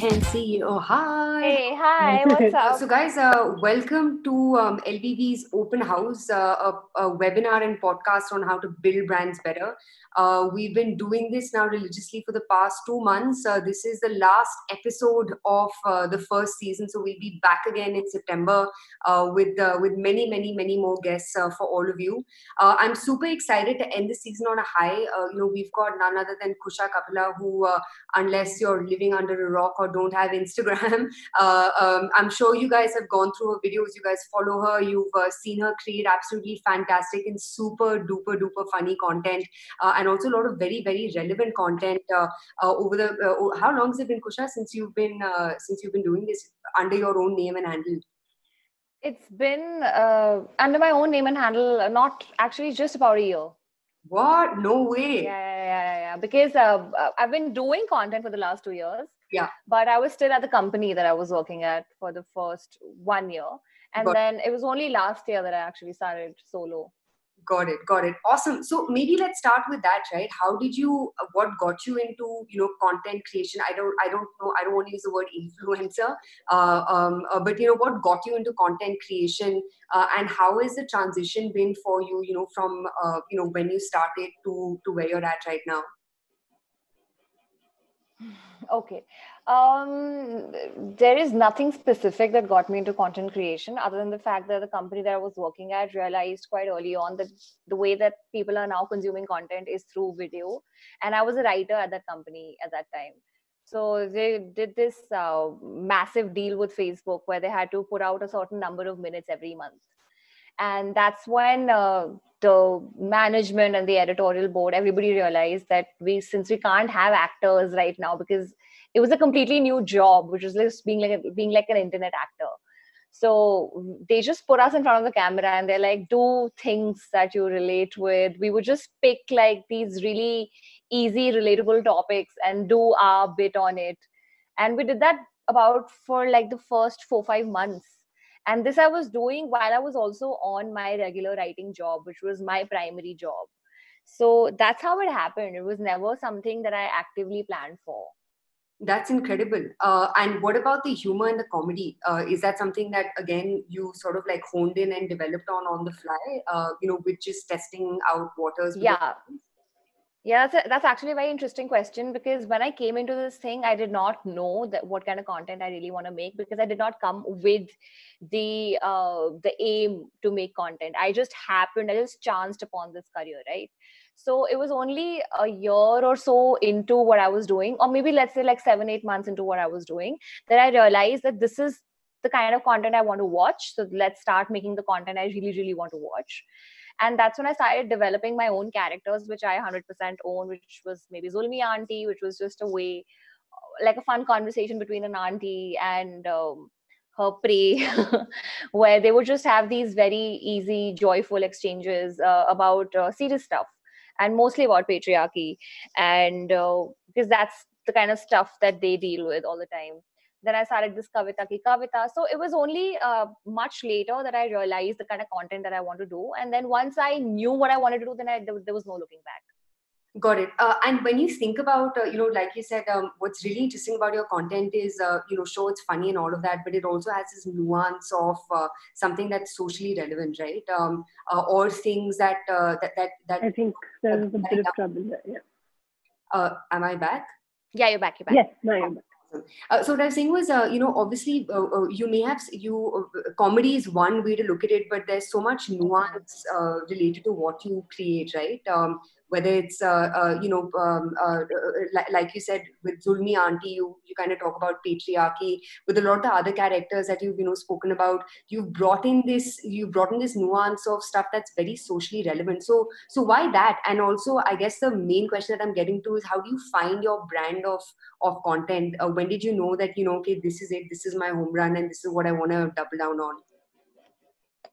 can see. Oh, hi. Hey, hi, what's up? So, guys, welcome to LBB's Open House, a webinar and podcast on how to build brands better. We've been doing this now religiously for the past 2 months. This is the last episode of the first season, so we'll be back again in September with many more guests for all of you. I'm super excited to end the season on a high. We've got none other than Kusha, Kapila, who, unless you're living under a rock or don't have Instagram, I'm sure you guys have gone through her videos. You guys follow her. You've seen her create absolutely fantastic and super duper funny content, and also a lot of very relevant content over the. How long has it been, Kusha, since you've been doing this under your own name and handle? It's been under my own name and handle, not actually just about a year. What? No way. Yeah. Because I've been doing content for the last 2 years. Yeah. But I was still at the company that I was working at for the first 1 year. And then it was only last year that I actually started solo. Got it. Awesome. So maybe let's start with that, right? How did you, what got you into, content creation? I don't know. I don't want to use the word influencer, but, what got you into content creation, and how has the transition been for you, from, when you started to where you're at right now? Okay. There is nothing specific that got me into content creation other than the fact that the company that I was working at realized quite early on that the way that people are now consuming content is through video. And I was a writer at that company at that time. So they did this massive deal with Facebook where they had to put out a certain number of minutes every month. And that's when the management and the editorial board, everybody realized that since we can't have actors right now, because it was a completely new job, which was just being like an internet actor. So they just put us in front of the camera and they're like, do things that you relate with. We would just pick like these really easy, relatable topics and do our bit on it. And we did that about for like the first 4-5 months. And this I was doing while I was also on my regular writing job, which was my primary job. So that's how it happened. It was never something that I actively planned for. That's incredible. And what about the humor and the comedy? Is that something that, again, you sort of like honed in and developed on the fly, with just testing out waters? Yeah, that's actually a very interesting question, because when I came into this thing, I did not know that what kind of content I really want to make, because I did not come with the aim to make content. I just chanced upon this career, right? So it was only a year or so into what I was doing, or maybe let's say like 7-8 months into what I was doing, that I realized that this is the kind of content I want to watch. So let's start making the content I really want to watch. And that's when I started developing my own characters, which I 100% own, which was maybe Zulmi Auntie, which was just a way, like a fun conversation between an auntie and her prey, where they would just have these very easy, joyful exchanges about serious stuff, and mostly about patriarchy. And because that's the kind of stuff that they deal with all the time. Then I started this Kavita Ki Kavita. So it was only much later that I realized the kind of content that I want to do. And then once I knew what I wanted to do, then there was no looking back. Got it. And when you think about, like you said, what's really interesting about your content is, sure, it's funny and all of that, but it also has this nuance of something that's socially relevant, right? Or things that I think there is a bit of trouble there. Yeah. Am I back? Yeah, you're back. Yes, now you're back. So what I was saying was, obviously, you may have comedy is one way to look at it, but there's so much nuance related to what you create, right? Whether it's, like you said, with Zulmi Auntie, you kind of talk about patriarchy. With a lot of the other characters that you've spoken about, you've brought in this nuance of stuff that's very socially relevant. So why that? And also, I guess the main question that I'm getting to is, how do you find your brand of content? When did you know that, okay, this is it, this is my home run, and this is what I want to double down on?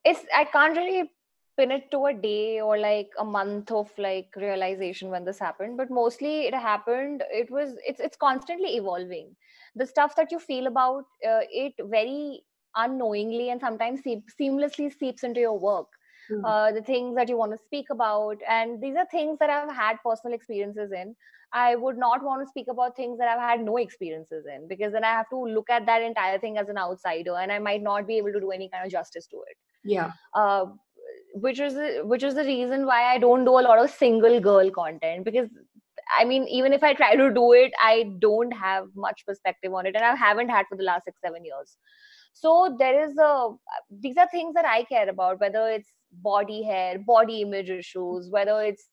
I can't really pin it to a day or like a month of like realization when this happened, but mostly it happened. It's constantly evolving. The stuff that you feel about it very unknowingly and sometimes seamlessly seeps into your work. Mm. the things that you want to speak about. And these are things that I've had personal experiences in. I would not want to speak about things that I've had no experiences in, because then I have to look at that entire thing as an outsider, and I might not be able to do any kind of justice to it. Yeah. Uh, which is the reason why I don't do a lot of single girl content, because I mean, even if I try to do it, I don't have much perspective on it, and I haven't had for the last 6-7 years. So there is these are things that I care about, whether it's body hair, body image issues, whether it's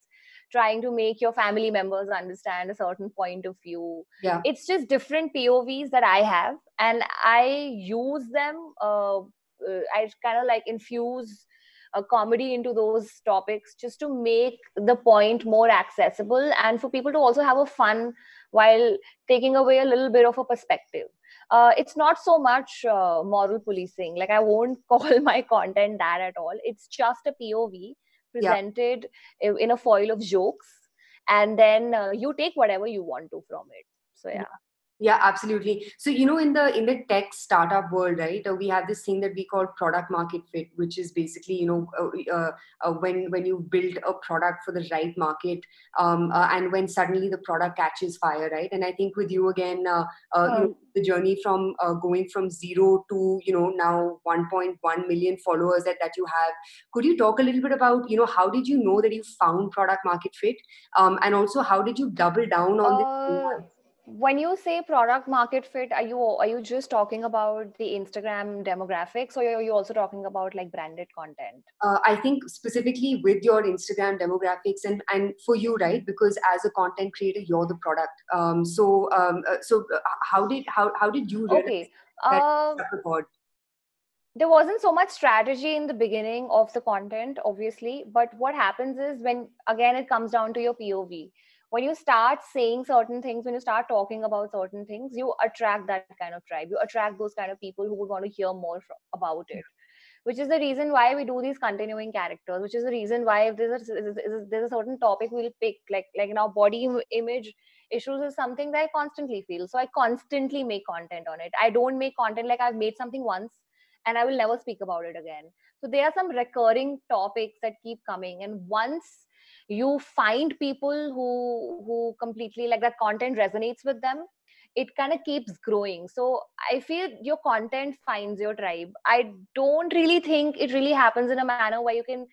trying to make your family members understand a certain point of view. Yeah. It's just different POVs that I have, and I use them. I kind of like infuse a comedy into those topics just to make the point more accessible, and for people to also have a fun while taking away a little bit of a perspective. It's not so much moral policing. Like, I won't call my content that at all. It's just a POV Yeah. presented in a foil of jokes, and then you take whatever you want to from it. So yeah. Yeah, absolutely. So, in the tech startup world, right, we have this thing that we call product market fit, which is basically, when you build a product for the right market, and when suddenly the product catches fire, right? And I think with you again, the journey from going from zero to, now 1.1 million followers that you have. Could you talk a little bit about, how did you know that you found product market fit? And also, how did you double down on this? When you say product market fit, are you just talking about the Instagram demographics, or are you also talking about like branded content? I think specifically with your Instagram demographics and for you, right? Because as a content creator, you're the product. How did you realize Okay. that Uh, struck a chord? there wasn't so much strategy in the beginning of the content, obviously, but what happens is, when again it comes down to your POV, when you start saying certain things, when you start talking about certain things, you attract that kind of tribe, you attract those kind of people who would want to hear more about it, which is the reason why we do these continuing characters, which is the reason why if there's a certain topic we'll pick, like now body image issues is something that I constantly feel, so I constantly make content on it. I don't make content like I've made something once and I will never speak about it again. So there are some recurring topics that keep coming, and once you find people who completely like that content resonates with them, it kind of keeps growing. So I feel your content finds your tribe. I don't really think it really happens in a manner where you can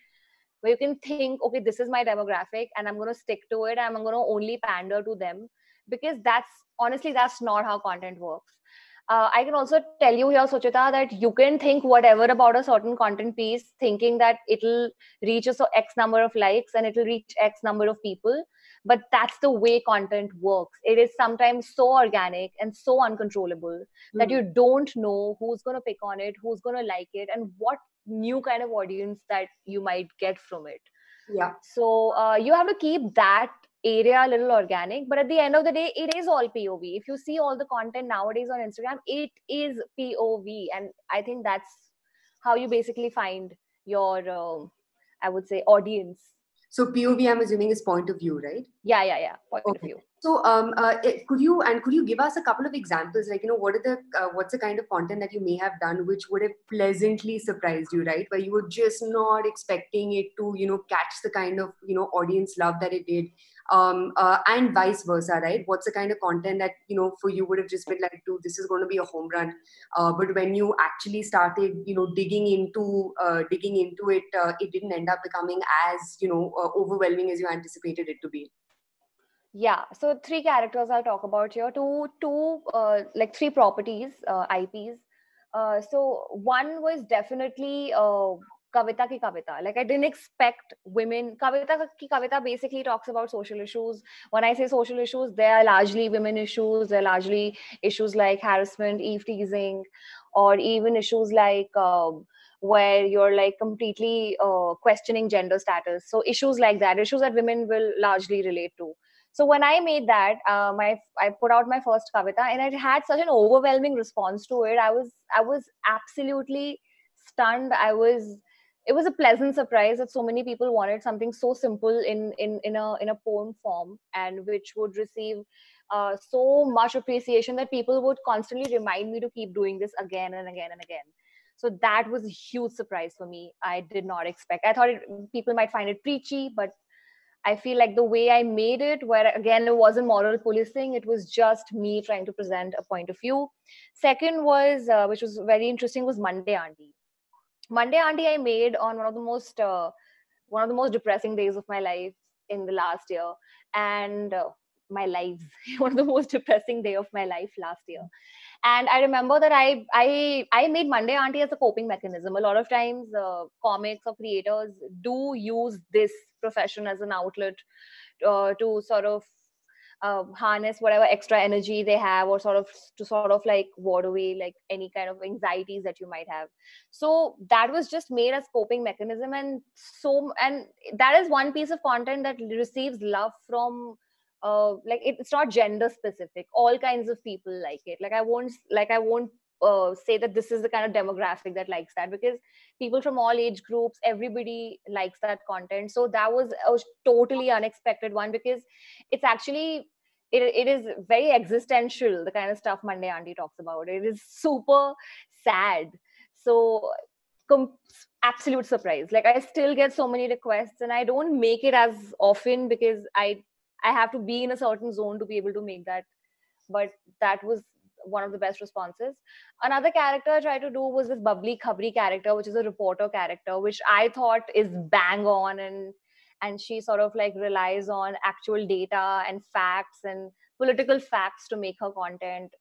think, okay, this is my demographic and I'm going to stick to it, I'm going to only pander to them, because that's not how content works. I can also tell you here, Suchita, that you can think whatever about a certain content piece, thinking that it'll reach X number of likes and it'll reach X number of people. But that's the way content works. It is sometimes so organic and so uncontrollable that Hmm. you don't know who's going to pick on it, who's going to like it, and what new kind of audience that you might get from it. Yeah. So you have to keep that area a little organic, but at the end of the day, it is all POV. If you see all the content nowadays on Instagram, it is POV, and I think that's how you basically find your, I would say, audience. So POV, I'm assuming, is point of view, right? Yeah. Point of Okay. view. So, could you give us a couple of examples? Like, what's the kind of content that you may have done which would have pleasantly surprised you, right? Where you were just not expecting it to, catch the kind of, audience love that it did, and vice versa, right? What's the kind of content that, for you would have just been like, dude, this is going to be a home run. But when you actually started, digging into it, it didn't end up becoming as, overwhelming as you anticipated it to be. Yeah, so three characters I'll talk about here. Like three properties, IPs. So one was definitely Kavita ki Kavita. Like, I didn't expect women. Kavita ki Kavita basically talks about social issues. When I say social issues, they are largely women issues. They're largely issues like harassment, eve teasing, or even issues like where you're like completely questioning gender status. So issues like that, issues that women will largely relate to. So when I made that, I put out my first kavita, and it had such an overwhelming response to it. I was absolutely stunned. It was a pleasant surprise that so many people wanted something so simple in a poem form, and which would receive so much appreciation that people would constantly remind me to keep doing this again and again and again. So that was a huge surprise for me. I did not expect. I thought people might find it preachy, but I feel like the way I made it, where again, it wasn't moral policing, it was just me trying to present a point of view. Second was, which was very interesting, was Monday Auntie. Monday Auntie I made on one of the most depressing days of my life in the last year, and my lives, one of the most depressing day of my life last year. And I remember that I made Monday Auntie as a coping mechanism. A lot of times, comics or creators do use this profession as an outlet to sort of harness whatever extra energy they have, or sort of like ward away like any kind of anxieties that you might have. So that was just made as coping mechanism, and that is one piece of content that receives love from like it's not gender specific. All kinds of people like it. Like I won't say that this is the kind of demographic that likes that, because people from all age groups, everybody likes that content. So that was a totally unexpected one, because it's actually it is very existential, the kind of stuff Monday Auntie talks about. It is super sad. So com- absolute surprise. Like I still get so many requests, and I don't make it as often because I have to be in a certain zone to be able to make that. But that was one of the best responses. Another character I tried to do was this bubbly khabri character, which is a reporter character, which I thought is bang on, and she sort of like relies on actual data and facts and political facts to make her content.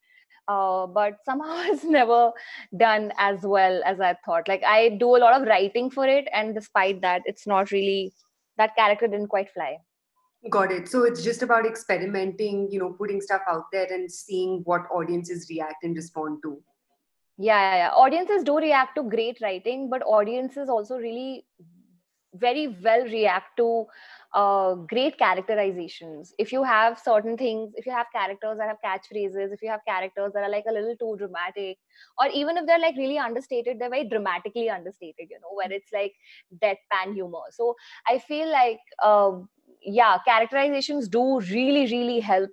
But somehow it's never done as well as I thought. Like I do a lot of writing for it, and despite that, it's not really, that character didn't quite fly. Got it. So it's just about experimenting, putting stuff out there and seeing what audiences react and respond to. Yeah. Audiences do react to great writing, but audiences also really very well react to great characterizations. If you have certain things, if you have characters that have catchphrases, if you have characters that are like a little too dramatic, or even if they're like really understated, they're very dramatically understated, where it's like deadpan humor. So I feel like, yeah, characterizations do really, really help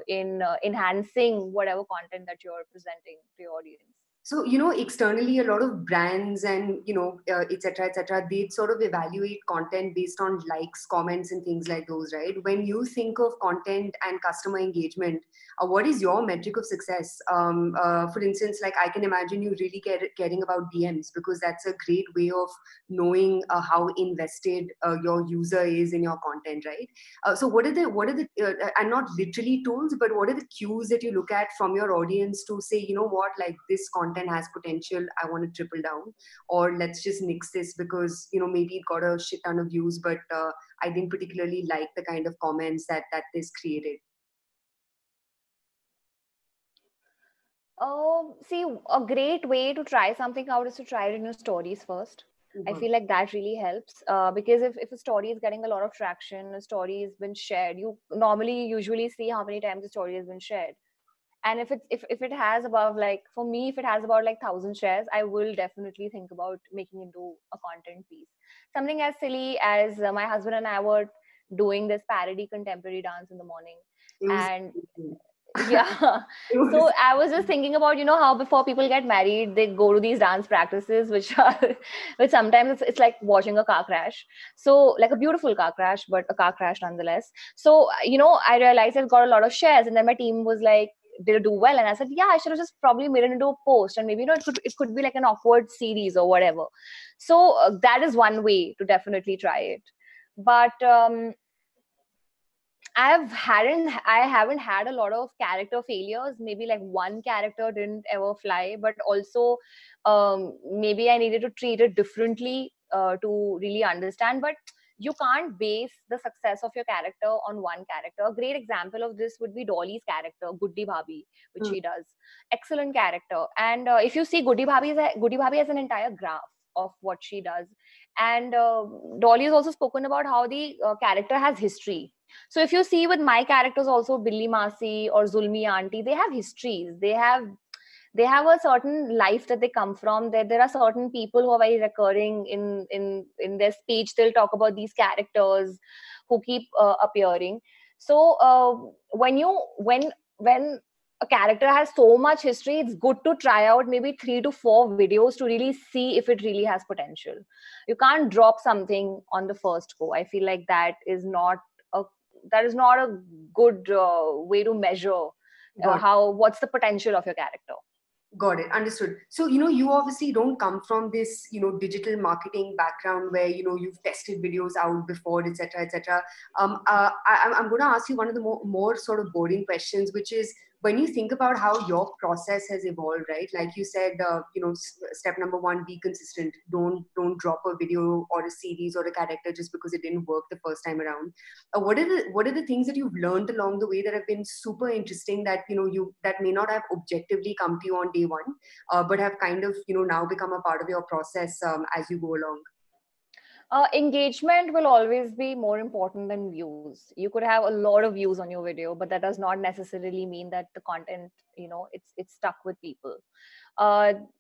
in enhancing whatever content that you're presenting to your audience. So, externally, a lot of brands and, et cetera, they sort of evaluate content based on likes, comments, and things like those, right? When you think of content and customer engagement, what is your metric of success? For instance, like I can imagine you really caring about DMs, because that's a great way of knowing how invested your user is in your content, right? So what are the and not literally tools, but what are the cues that you look at from your audience to say, you know what, like this content has potential, I want to triple down, or let's just nix this because, maybe it got a shit ton of views, but I didn't particularly like the kind of comments that this created. See, a great way to try something out is to try it in your stories first. I feel like that really helps, because if a story is getting a lot of traction, a story has been shared, you normally usually see how many times the story has been shared. And if it has above, like for me, if it has about like 1,000 shares, I will definitely think about making it into a content piece. Something as silly as my husband and I were doing this parody contemporary dance in the morning, and yeah. So I was just thinking about, how before people get married, they go to these dance practices, which are, which sometimes it's like watching a car crash. So like a beautiful car crash, but a car crash nonetheless. So, I realized it got a lot of shares, and then my team was like, did it do well? And I said, yeah, I should have just probably made it into a post, and maybe, it could be like an awkward series or whatever. So that is one way to definitely try it. But, I haven't had a lot of character failures. Maybe like one character didn't ever fly, but also maybe I needed to treat it differently to really understand. But you can't base the success of your character on one character. A great example of this would be Dolly's character, Guddi Bhabhi, which she does. Excellent character. And if you see, Guddi Bhabhi has an entire graph of what she does. And Dolly has also spoken about how the character has history. So if you see with my characters also, Billy Masi or Zulmi Auntie, they have histories. They have a certain life that they come from. There are certain people who are very recurring in their speech. They'll talk about these characters who keep appearing. So when a character has so much history, it's good to try out maybe 3 to 4 videos to really see if it really has potential. You can't drop something on the first go. I feel like a that is not a good way to measure what's the potential of your character. Got it. Understood. So, you obviously don't come from this, digital marketing background where, you've tested videos out before, et cetera, et cetera. I'm going to ask you one of the more sort of boring questions, which is when you think about how your process has evolved, right? Like you said, step number one, be consistent. Don't drop a video or a series or a character just because it didn't work the first time around. What are the things that you've learned along the way that have been super interesting that that may not have objectively come to you on day one, but have kind of now become a part of your process as you go along? Engagement will always be more important than views. You could have a lot of views on your video, but that does not necessarily mean that the content, it's stuck with people.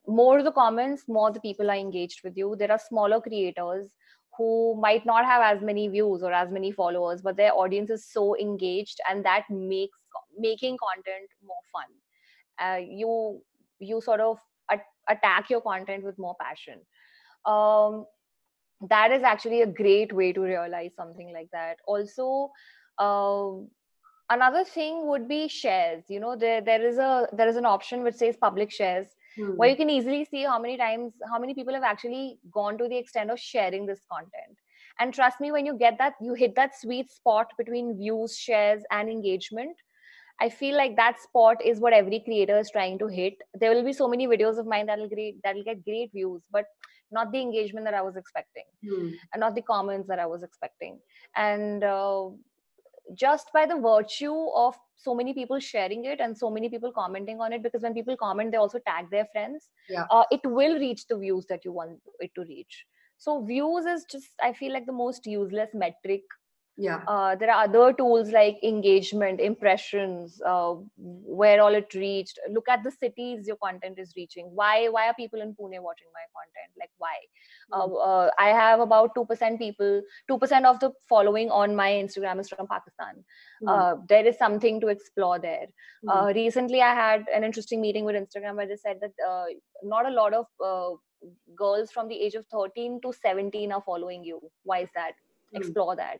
More the comments, more the people are engaged with you. There are smaller creators who might not have as many views or as many followers, but their audience is so engaged, and that makes making content more fun. You sort of attack your content with more passion. That is actually a great way to realize something like that. Also, another thing would be shares. There is an option which says public shares, where you can easily see how many people have actually gone to the extent of sharing this content. And trust me, when you hit that sweet spot between views, shares, and engagement. I feel like that spot is what every creator is trying to hit. There will be so many videos of mine that'll get great views, but not the engagement that I was expecting, and not the comments that I was expecting. And just by the virtue of so many people sharing it and so many people commenting on it, because when people comment, they also tag their friends. It will reach the views that you want it to reach. So views is just, I feel like, the most useless metric. There are other tools like engagement, impressions, where all it reached. Look at the cities your content is reaching. Why are people in Pune watching my content? Like, why? I have about 2% of the following on my Instagram is from Pakistan. There is something to explore there. Recently, I had an interesting meeting with Instagram where they said that not a lot of girls from the age of 13 to 17 are following you. Why is that? Explore that.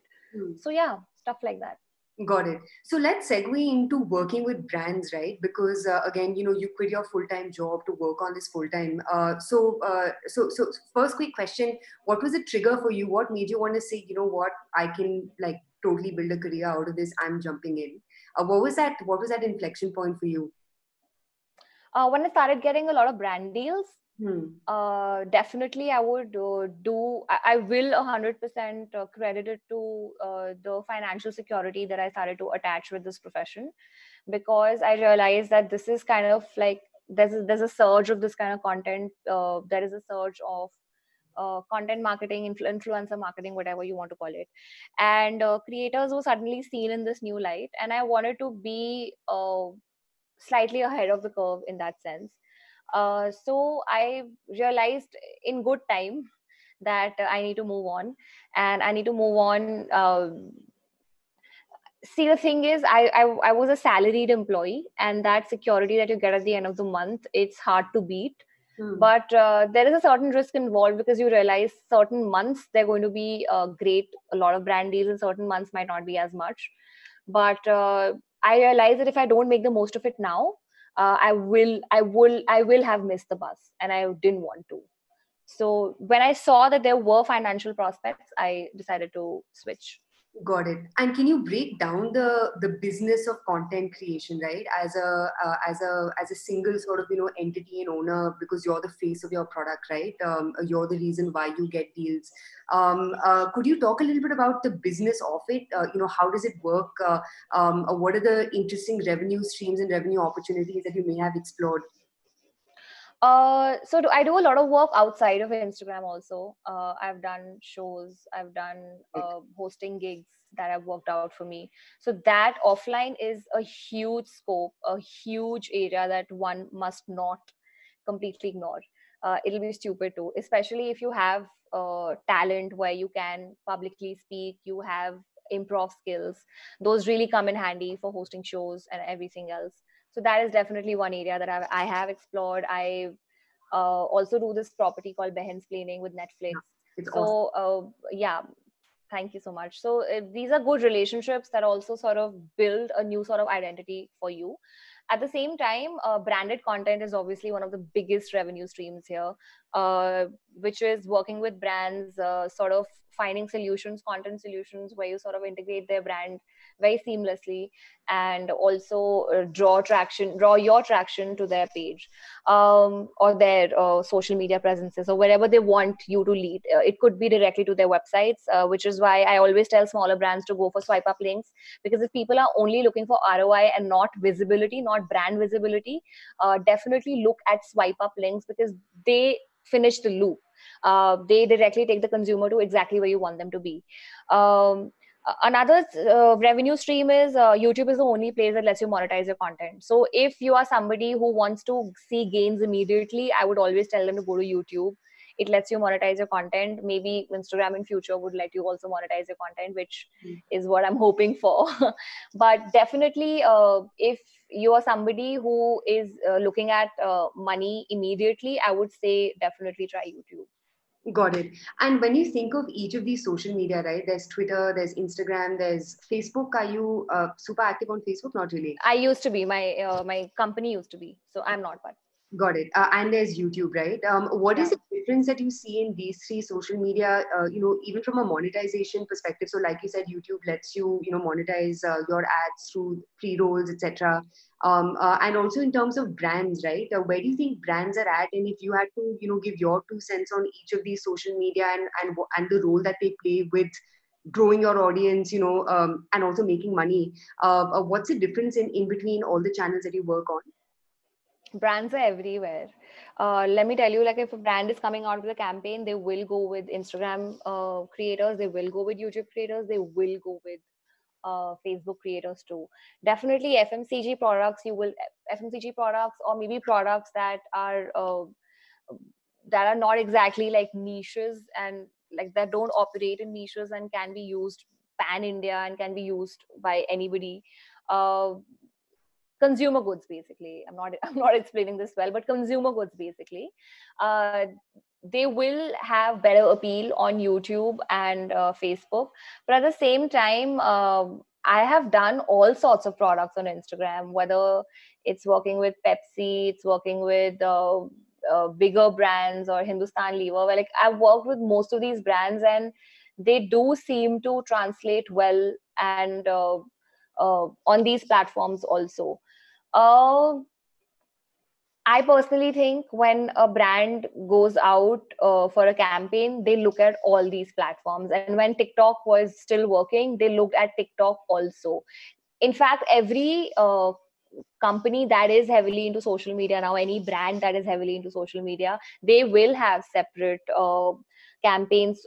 So yeah, stuff like that. Got it. So let's segue into working with brands, right? Because again, you quit your full-time job to work on this full-time. So first quick question: what was the trigger for you? What made you want to say, what, I can like totally build a career out of this? I'm jumping in. What was that? What was that inflection point for you? When I started getting a lot of brand deals. Definitely I would I will 100% credit it to the financial security that I started to attach with this profession, because I realized that this is kind of like there's a surge of this kind of content. There is a surge of content marketing, influencer marketing, whatever you want to call it, and creators were suddenly seen in this new light, and I wanted to be slightly ahead of the curve in that sense. So I realized in good time that I need to move on, and I need to move on. See, the thing is, I was a salaried employee, and that security that you get at the end of the month, it's hard to beat. But there is a certain risk involved, because you realize certain months they're going to be great, a lot of brand deals, and certain months might not be as much. But I realized that if I don't make the most of it now, I will have missed the bus, and I didn't want to. So when I saw that there were financial prospects, I decided to switch. Got it. And can you break down the business of content creation, right? As a single sort of entity and owner, because you're the face of your product, right? You're the reason why you get deals. Could you talk a little bit about the business of it? How does it work? What are the interesting revenue streams and revenue opportunities that you may have explored? I do a lot of work outside of Instagram also. I've done shows, I've done hosting gigs that have worked out for me. So that offline is a huge scope, a huge area that one must not completely ignore. It'll be stupid too, especially if you have talent where you can publicly speak, you have improv skills. Those really come in handy for hosting shows and everything else. So that is definitely one area that I have explored. I also do this property called Behansplaining with Netflix. It's awesome. So yeah, thank you so much. So these are good relationships that also sort of build a new sort of identity for you. At the same time, branded content is obviously one of the biggest revenue streams here, which is working with brands, sort of finding solutions, content solutions, where you sort of integrate their brand very seamlessly, and also draw your traction to their page, or their social media presences, or wherever they want you to lead. It could be directly to their websites, which is why I always tell smaller brands to go for swipe up links, because if people are only looking for ROI and not visibility, not brand visibility, definitely look at swipe up links, because they finish the loop. They directly take the consumer to exactly where you want them to be. Another revenue stream is YouTube is the only place that lets you monetize your content. So if you are somebody who wants to see gains immediately, I would always tell them to go to YouTube. It lets you monetize your content. Maybe Instagram in future would let you also monetize your content, which is what I'm hoping for. But definitely, if you are somebody who is looking at money immediately, I would say definitely try YouTube. Got it. And when you think of each of these social media, right? There's Twitter, there's Instagram, there's Facebook. Are you super active on Facebook? Not really. I used to be, my company used to be, so I'm not, but Got it. And there's YouTube, right? What is yeah. the difference that you see in these three social media, even from a monetization perspective? So, like you said, YouTube lets you, monetize your ads through pre-rolls, etc. And also in terms of brands, right? Where do you think brands are at? And if you had to, give your 2 cents on each of these social media and the role that they play with growing your audience, and also making money, what's the difference in between all the channels that you work on? Brands are everywhere. Let me tell you, like if a brand is coming out with a campaign, they will go with Instagram creators, they will go with YouTube creators, they will go with Facebook creators too. Definitely FMCG products, FMCG products, or maybe products that are not exactly like niches, and like that don't operate in niches and can be used pan India and can be used by anybody. Uh, Consumer goods, basically. I'm not explaining this well, but consumer goods basically. uh, they will have better appeal on YouTube and Facebook. But at the same time, I have done all sorts of products on Instagram, whether it's working with Pepsi, it's working with bigger brands, or Hindustan Lever, where like I've worked with most of these brands, and they do seem to translate well, and on these platforms also. uh, I personally think when a brand goes out for a campaign, they look at all these platforms. And when TikTok was still working, they looked at TikTok also. In fact, every company that is heavily into social media now, any brand that is heavily into social media, they will have separate campaigns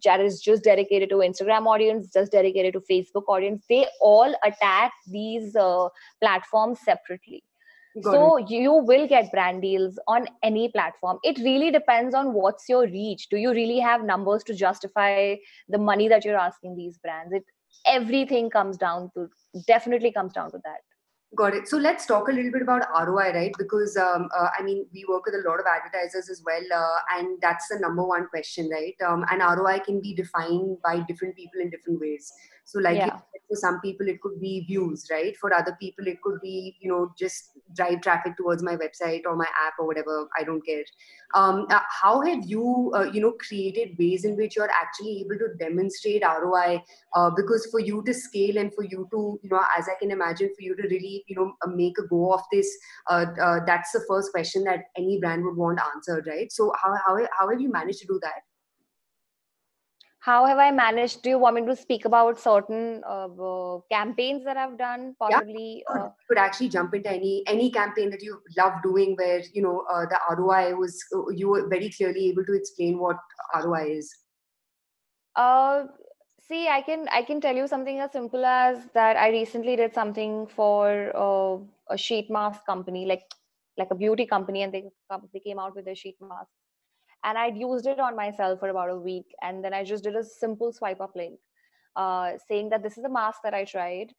that is just dedicated to Instagram audience, just dedicated to Facebook audience. They all attack these platforms separately. Got it. So you will get brand deals on any platform. It really depends on what's your reach. Do you really have numbers to justify the money that you're asking these brands? It everything comes down to definitely comes down to that. Got it. So let's talk a little bit about ROI, right? Because I mean, we work with a lot of advertisers as well, and that's the number one question, right? And ROI can be defined by different people in different ways. So, like you Yeah. said, for some people, it could be views, right? For other people, it could be, just drive traffic towards my website or my app or whatever. I don't care. How have you, created ways in which you're actually able to demonstrate ROI, because for you to scale and for you to, as I can imagine, for you to really, make a go of this, that's the first question that any brand would want answered, right? So how have you managed to do that? How have I managed? Do you want me to speak about certain campaigns that I've done, Yeah, possibly? you could actually jump into any campaign that you love doing where, the ROI was, you were very clearly able to explain what ROI is. Uh, See, I can tell you something as simple as that. I recently did something for a sheet mask company, like a beauty company, and they came out with their sheet masks, and I'd used it on myself for about a week, and then I just did a simple swipe up link, saying that this is a mask that I tried.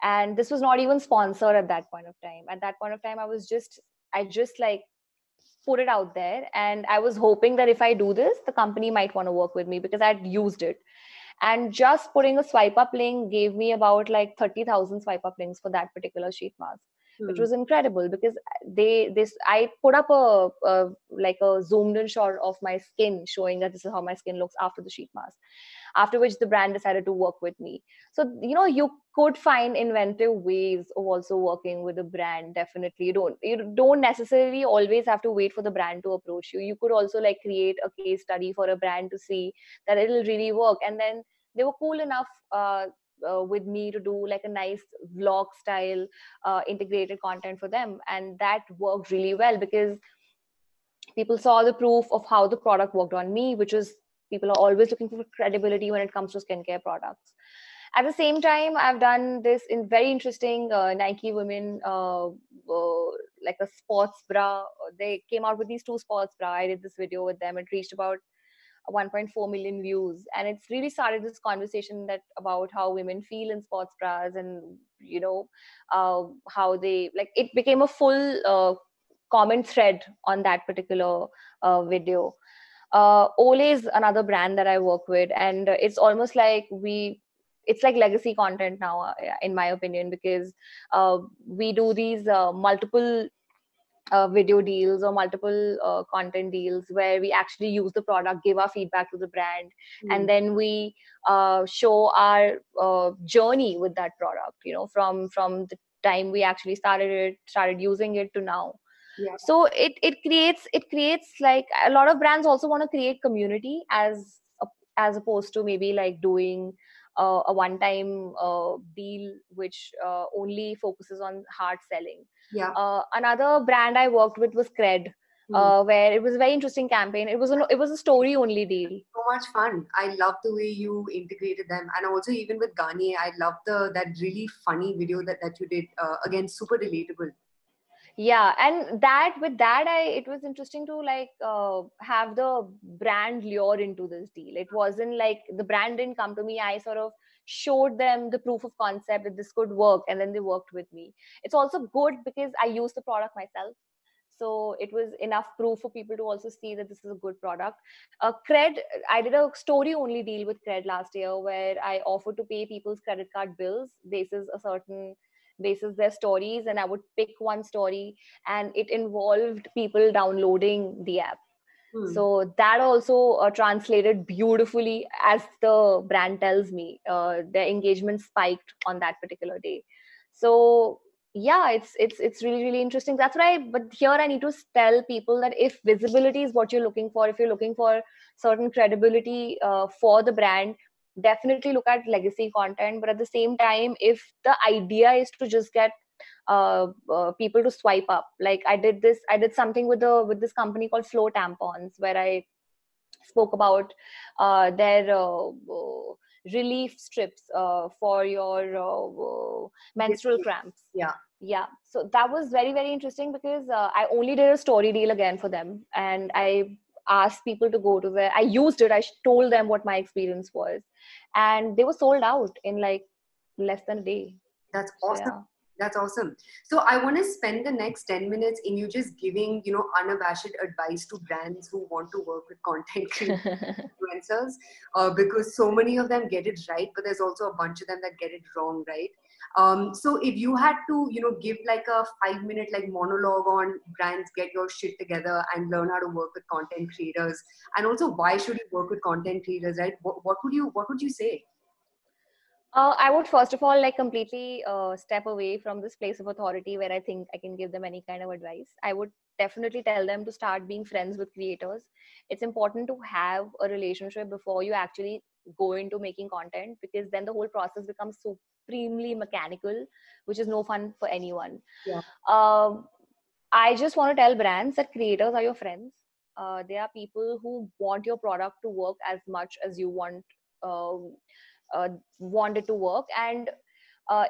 And this was not even sponsored at that point of time. At that point of time, I just like put it out there, and I was hoping that if I do this, the company might want to work with me because I'd used it. And just putting a swipe up link gave me about like 30,000 swipe up links for that particular sheet mask, which was incredible because I put up a like a zoomed in shot of my skin showing that this is how my skin looks after the sheet mask, after which the brand decided to work with me. So you could find inventive ways of also working with a brand. Definitely, you don't necessarily always have to wait for the brand to approach you. You could also like create a case study for a brand to see that it'll really work. And then they were cool enough with me to do like a nice vlog style integrated content for them, and that worked really well because people saw the proof of how the product worked on me, which is, people are always looking for credibility when it comes to skincare products. At the same time, I've done this in very interesting Nike women, like a sports bra. They came out with these two sports bra. I did this video with them. It reached about 1.4 million views, and it's really started this conversation that about how women feel in sports bras, and how they like it became a full comment thread on that particular video. Olay is another brand that I work with, and it's almost like it's like legacy content now, in my opinion, because we do these multiple video deals or multiple content deals where we actually use the product, give our feedback to the brand, and then we show our journey with that product, from the time we actually started using it to now. Yeah. So it creates like a lot of brands also want to create community as opposed to maybe like doing a one time deal which only focuses on hard selling. Yeah. Another brand I worked with was Cred, where it was a very interesting campaign. It was a story only deal. So much fun. I love the way you integrated them, and also even with Garnier, I love that really funny video that you did. Again, super relatable. Yeah, and it was interesting to like have the brand lure into this deal. It wasn't like the brand didn't come to me. I sort of showed them the proof of concept that this could work, and then they worked with me. It's also good because I use the product myself, so it was enough proof for people to also see that this is a good product. Cred, I did a story only deal with Cred last year where I offered to pay people's credit card bills basis their stories, and I would pick one story, and it involved people downloading the app. So that also translated beautifully, as the brand tells me. Their engagement spiked on that particular day. So yeah, it's really, really interesting. That's what but here I need to tell people that if visibility is what you're looking for, if you're looking for certain credibility for the brand, definitely look at legacy content. But at the same time, if the idea is to just get people to swipe up, like I did something with this company called Flow Tampons, where I spoke about their relief strips for your menstrual cramps. Yeah, so that was very, very interesting because I only did a story deal again for them, and I asked people to go to where I used it. I told them what my experience was, and they were sold out in like less than a day. That's awesome. So, yeah. That's awesome. So I want to spend the next 10 minutes in you just giving, unabashed advice to brands who want to work with content influencers, because so many of them get it right, but there's also a bunch of them that get it wrong, right? So if you had to, give like a 5-minute like monologue on brands, get your shit together and learn how to work with content creators, and also why should you work with content creators, right? What would you say? I would first of all like completely step away from this place of authority where I think I can give them any kind of advice. I would definitely tell them to start being friends with creators. It's important to have a relationship before you actually go into making content, because then the whole process becomes supremely mechanical, which is no fun for anyone. Yeah. I just want to tell brands that creators are your friends. They are people who want your product to work as much as you want it to work. And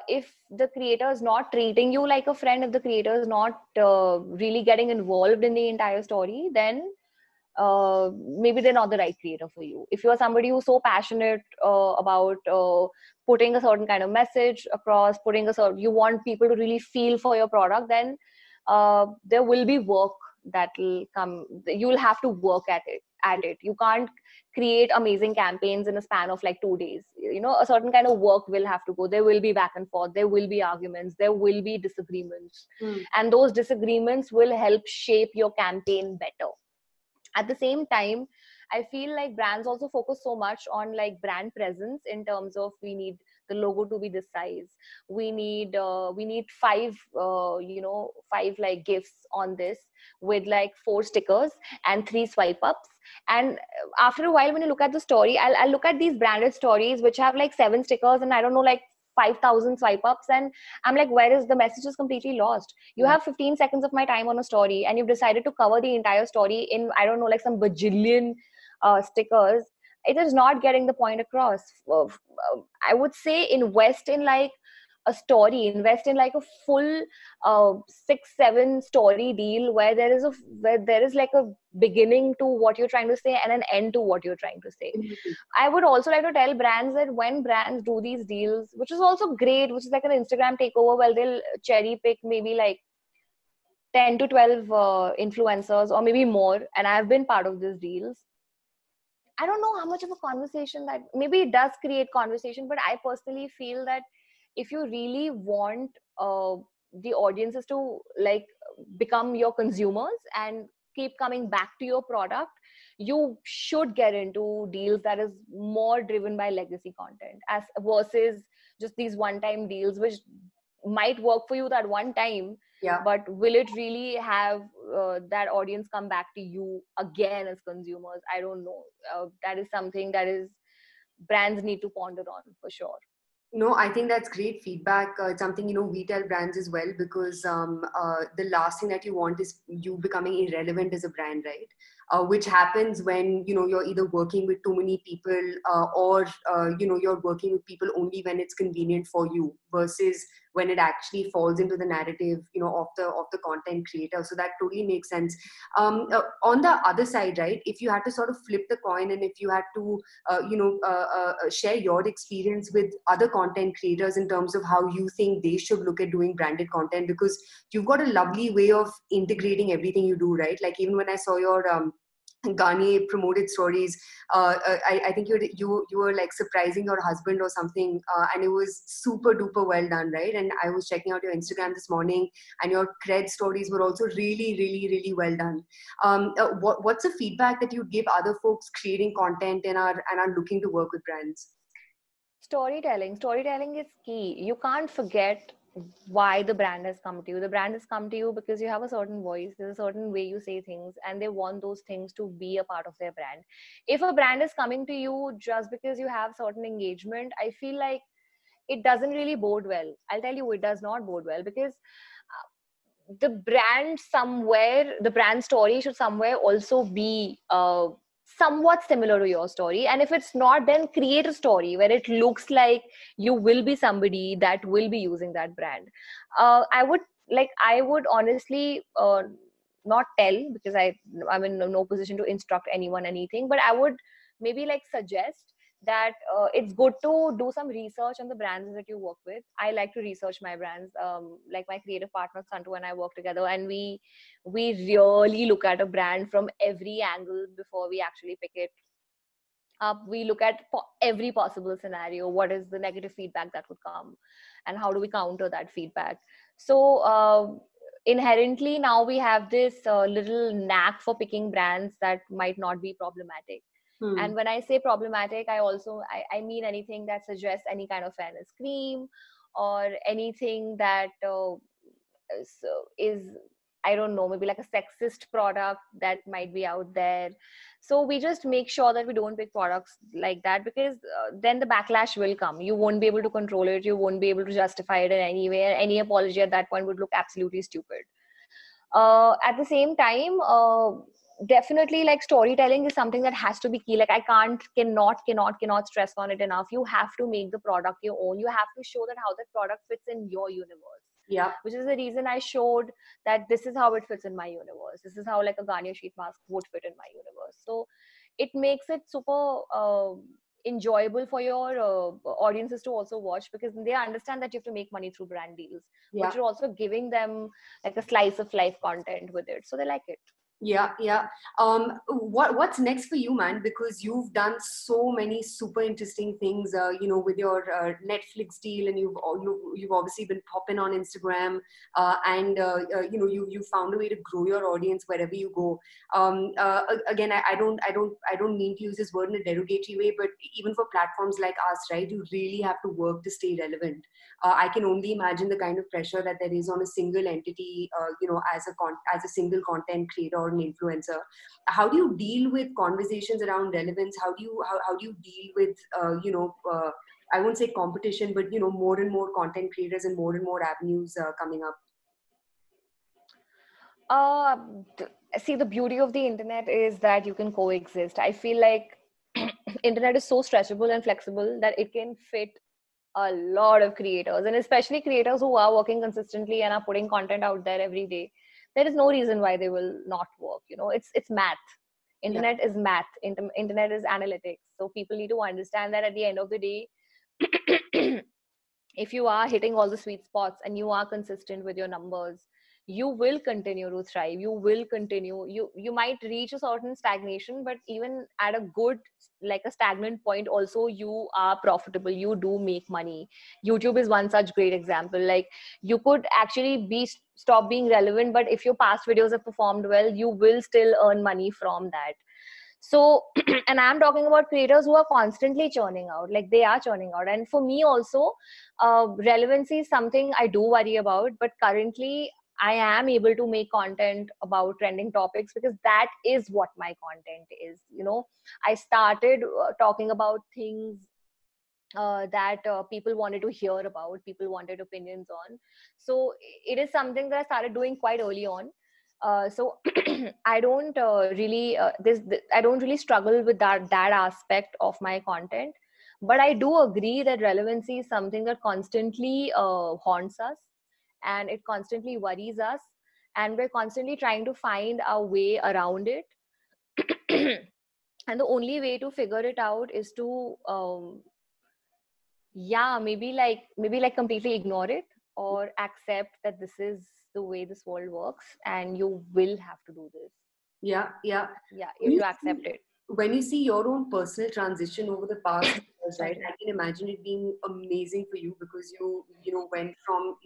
if the creator is not treating you like a friend, if the creator is not really getting involved in the entire story, then maybe they're not the right creator for you. If you're somebody who's so passionate about putting a certain kind of message across, you want people to really feel for your product, then there will be work that will come. You'll have to work at it. You can't create amazing campaigns in a span of like 2 days. A certain kind of work will have to go. There will be back and forth, there will be arguments, there will be disagreements, and those disagreements will help shape your campaign better. At the same time, I feel like brands also focus so much on like brand presence, in terms of we need the logo to be this size, we need five five like gifs on this with like 4 stickers and 3 swipe ups. And after a while, when you look at the story, I'll look at these branded stories which have like 7 stickers and I don't know, like 5,000 swipe ups, and I'm like, where is the message? Is completely lost. You have 15 seconds of my time on a story and you've decided to cover the entire story in, I don't know, like some bajillion stickers. It is not getting the point across. I would say invest in like a story, invest in like a full 6-7 story deal where there is like a beginning to what you're trying to say and an end to what you're trying to say. I would also like to tell brands that when brands do these deals, which is also great, which is like an Instagram takeover, well, they'll cherry pick maybe like 10 to 12 influencers or maybe more, and I've been part of these deals. I don't know how much of a conversation that, maybe it does create conversation, but I personally feel that if you really want the audiences to like become your consumers and keep coming back to your product, you should get into deals that is more driven by legacy content as versus just these one-time deals, which might work for you that one time, but will it really have that audience come back to you again as consumers? I don't know. That is something that is brands need to ponder on for sure. No, I think that's great feedback. It's something, we tell brands as well, because the last thing that you want is you becoming irrelevant as a brand, right? Which happens when, you're either working with too many people or, you're working with people only when it's convenient for you versus when it actually falls into the narrative, of the content creator. So that totally makes sense. On the other side, right, if you had to sort of flip the coin and if you had to, share your experience with other content creators in terms of how you think they should look at doing branded content, because you've got a lovely way of integrating everything you do, right? Like even when I saw your Garnier promoted stories, I think you were like surprising your husband or something, and it was super duper well done, right? And I was checking out your Instagram this morning, and your cred stories were also really, really, really well done. What's the feedback that you'd give other folks creating content and are looking to work with brands? Storytelling is key. You can't forget why the brand has come to you. The brand has come to you because you have a certain voice, there's a certain way you say things, and they want those things to be a part of their brand. If a brand is coming to you just because you have certain engagement, I feel like it doesn't really bode well. I'll tell you, it does not bode well, because the brand story should somewhere also be somewhat similar to your story. And if it's not, then create a story where it looks like you will be somebody that will be using that brand. I would honestly not tell, because I'm in no position to instruct anyone anything, but I would maybe like suggest that it's good to do some research on the brands that you work with. I like to research my brands. Like my creative partner Santu and I work together, and we really look at a brand from every angle before we actually pick it up. We look at every possible scenario. What is the negative feedback that would come, and how do we counter that feedback? So inherently now we have this little knack for picking brands that might not be problematic. And when I say problematic, I mean anything that suggests any kind of fairness cream, or anything that is, I don't know, maybe like a sexist product that might be out there. So we just make sure that we don't pick products like that, because then the backlash will come. You won't be able to control it. You won't be able to justify it in any way. Any apology at that point would look absolutely stupid. At the same time, definitely, like, storytelling is something that has to be key. Like, I cannot stress on it enough. You have to make the product your own. You have to show that how that product fits in your universe. Yeah. Which is the reason I showed that this is how it fits in my universe. This is how, like, a Garnier sheet mask would fit in my universe. So it makes it super enjoyable for your audiences to also watch, because they understand that you have to make money through brand deals, Yeah. but you're also giving them like a slice of life content with it, so they like it. Yeah, yeah. What's next for you, man? Because you've done so many super interesting things, with your Netflix deal, and you've obviously been popping on Instagram, and you found a way to grow your audience wherever you go. Again, I don't mean to use this word in a derogatory way, but even for platforms like us, right, you really have to work to stay relevant. I can only imagine the kind of pressure that there is on a single entity, as a single content creator or an influencer. How do you deal with conversations around relevance? How do you deal with I won't say competition, but more and more content creators and more avenues coming up? uh See, the beauty of the internet is that you can coexist. I feel like internet is so stretchable and flexible that it can fit a lot of creators, and especially creators who are working consistently and are putting content out there every day. There is no reason why they will not work. It's math. Yeah. Internet is math. Internet is analytics. So people need to understand that at the end of the day, if you are hitting all the sweet spots and you are consistent with your numbers, you will continue to thrive. You will continue. You might reach a certain stagnation, but even at a good, like a stagnant point also, you are profitable. You do make money. YouTube is one such great example. Like, you could actually stop being relevant, but if your past videos have performed well, you will still earn money from that. So and I'm talking about creators who are constantly churning out, like they are churning out. And for me also, relevancy is something I do worry about, but currently I am able to make content about trending topics, because that is what my content is. I started talking about things that people wanted to hear about, people wanted opinions on. So it is something that I started doing quite early on. So I don't really I don't really struggle with that aspect of my content. But I do agree that relevancy is something that constantly haunts us, and it constantly worries us, and we're constantly trying to find our way around it. And the only way to figure it out is to yeah, maybe like completely ignore it, or accept that this is the way this world works and you will have to do this. Yeah, yeah. Yeah, you When have you to accept it. when you see your own personal transition over the past years, right, Sorry. I can imagine it being amazing for you, because you went from